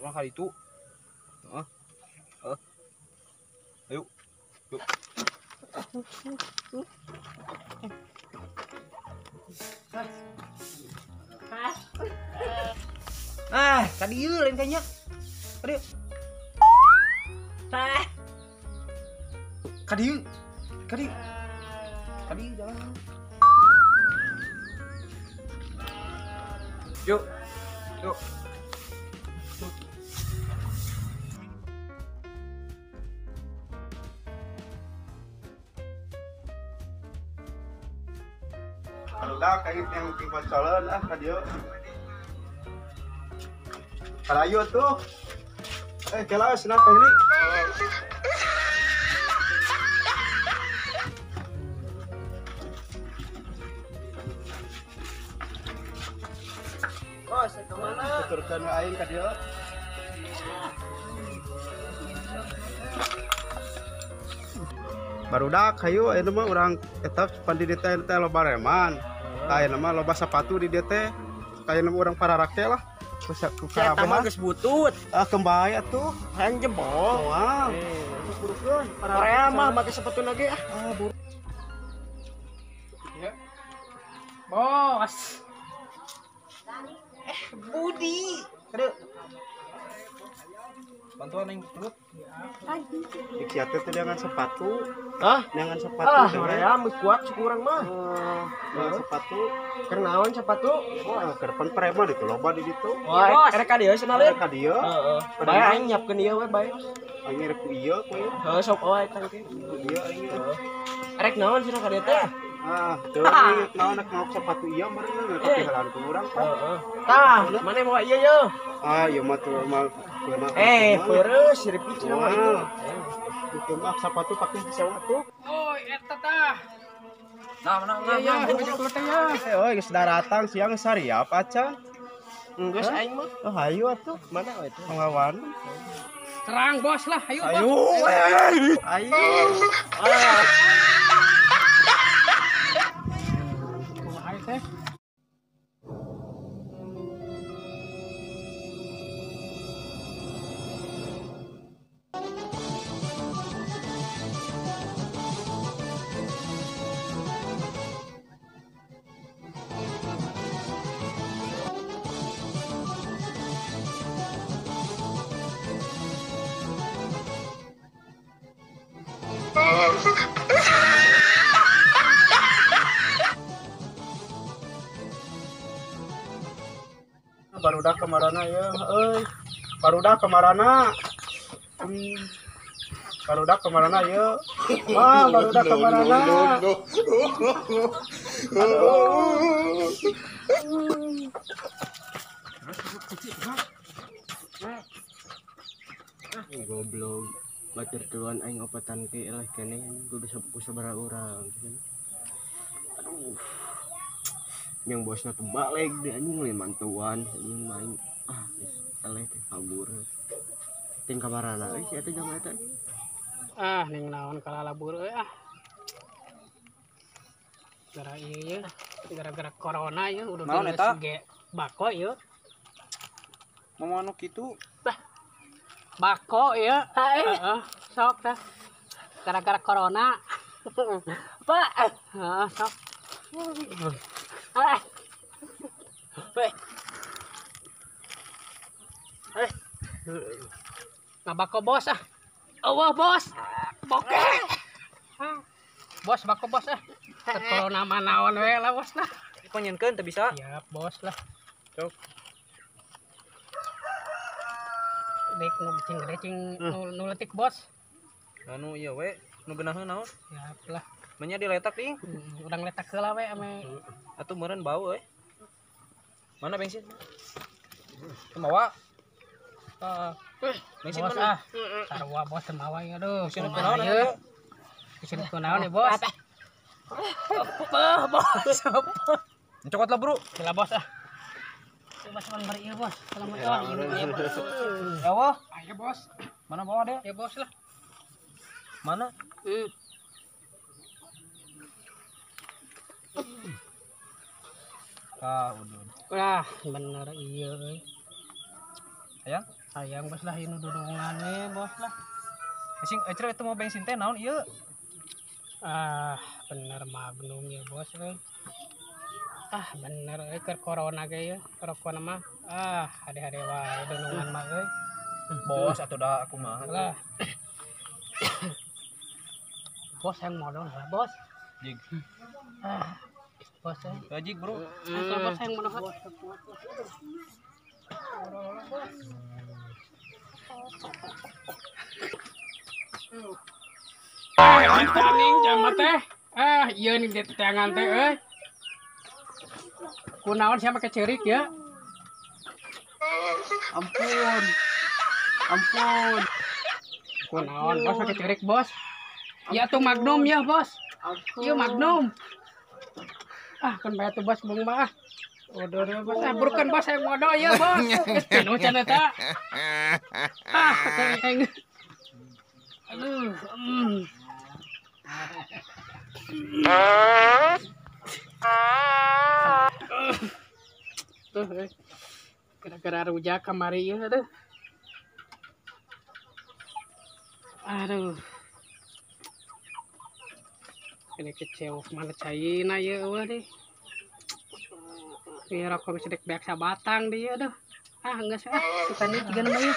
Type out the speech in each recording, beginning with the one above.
Orang kali itu. Heeh. Ayo. Yuk. Tadi ieu lain kayaknya. Aduh. Kadieu jalan. Yuk. Udah kayak yang tinggal calon kadieu. Kalayu tuh. Kelas kenapa ini? Bos, kemana? Tuturkan aing ka dieu. Barudak hayu ayeuna mah urang eta pandi di teh loba reman. Ayeuna mah loba sepatu di dieu teh. Kayeuna mah urang pararake lah. Bisa ku Eta mah geus butut. Kembali atuh. Hayang jebol. Wah. Burukeun. Korea mah make sepatu lagi ah. Ya. Bos. Budi. Aduh. Bantuan yang perut. Ikiate teh dengan sepatu. Hah? Dengan sepatu. Korea mah kuat kurang mah. Dengan sepatu. Keur naon sepatu? Wah, ke depan preman itu loba di ditu. Wah, erek ka dieu cenah Ka dieu. Heeh. Bae aing nyiapkeun ieu we bae. Aing rek ku ieu ku ieu. Heeh, sok wae tang teh. Ieu aing. Erek naon cenah ka dieu teh? Teu inget naon nak ngok sepatu ieu meureun ketinggalan ku urang kan. Heeh. Tah, mane bawa ieu yeuh. Ieu mah teu mah Peureuh sirip cenah mah itu. Itu mah sepatu pakai sewa tuh. Oh, eta tah. Nah, Geus daratang siang sariap acan. Geus aing mah. Oh, hayu atuh. Mana we itu? Pengawan. Terang bos lah, ayo. Ayo. Ayo. Kumaha teh? Barudak kemarana ya, barudak kemarana. Barudak kemarana ya. Barudak kemarana. Goblok. Batur tuan aing opatan ke eleh kene kudu sabaraha urang. Aduh. Yang bosna teu balik di anjing lain mantuan anjing main eleh teh kabur. Ting kamarana euy si eta jam eta. Ning naon kalalabur euy Gara ieu gara-gara corona ieu udah geus ge bako ieu. Mau anu kitu? Bako ieu. Heeh, sok tah. Gara-gara corona. Pak. Heeh, sok. Bako bos ah. Allah bos. Boke. Bos bako bos ah. Corona manaon we lah bos lah. Panyenkeun teu bisa. Siap bos lah. Cok. Dek nu cing gede cing nu letik bos. Anu ieu we, nu geunaheun naon? Siap lah. Nya diletak ting. Urang letak heula we ame. Atuh meureun bau euy. Mana bensin? Temawa. Bensin Bos mana? ah. Sarua bos temawa ya aduh. Bensin kunaon atuh? Bensin kunaon nih bos? Bos. Cokot lah, Bro. Gila bos ah. Bos bari ieu bos. Selamat ya. Ya wah. Ayo bos. Mana bawa deh? Ya bos lah. Mana? Udah. Wah, bener iya euy. Sayang? Sayang bos lah ini dudungannya bos lah. Sing ecre itu mau bensin teh naon ieu? Ah bener Magnum ya bos euy. Ah bener euy keur corona ge ya rokok mah. Ah hade-hade wae dudungan mah euy. Bos atuh da aku mah. Lah. Bos yang modal lah bos. Jig. Ah bos euy. Gajig, Bro. Asal bos yang modal. Antaning jamat teh. Ah, ieu nih tetangan teh euy. Kunaon siapa kecerik ya? Ampun. Ampun. Kunaon bos pakai cerik bos? Ya tuh Magnum ya bos. Iya Magnum. Ah kan bayar tuh bos bung mah. Udah bos, burukan bos yang modal ya bos. Kecil macam eta. Ah, keng. Aduh. Tuh, gara-gara rujak kamari ya, aduh. Aduh. Ini kecewa mana China ya deh. Ini rokok bisa dek sabatang dia aduh. Ah enggak sih. Kita nih juga namanya.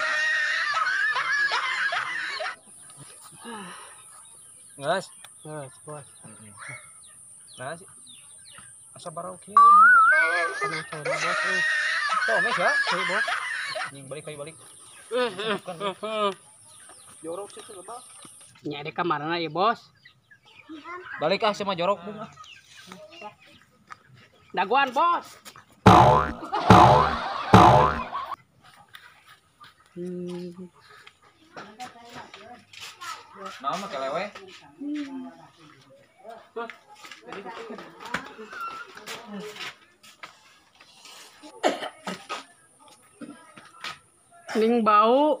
Ngas. Bos, bos. Ngas. Asa barau kieu. Tenang coba bos. Tuh, mes ya. Hei bos. Nying balik kayu balik. Jorok sih tuh Bang. Nyari kamarana ya bos. Balik ah sama jorok bunga. Daguan bos. Naon mah kelewe? Ning bau.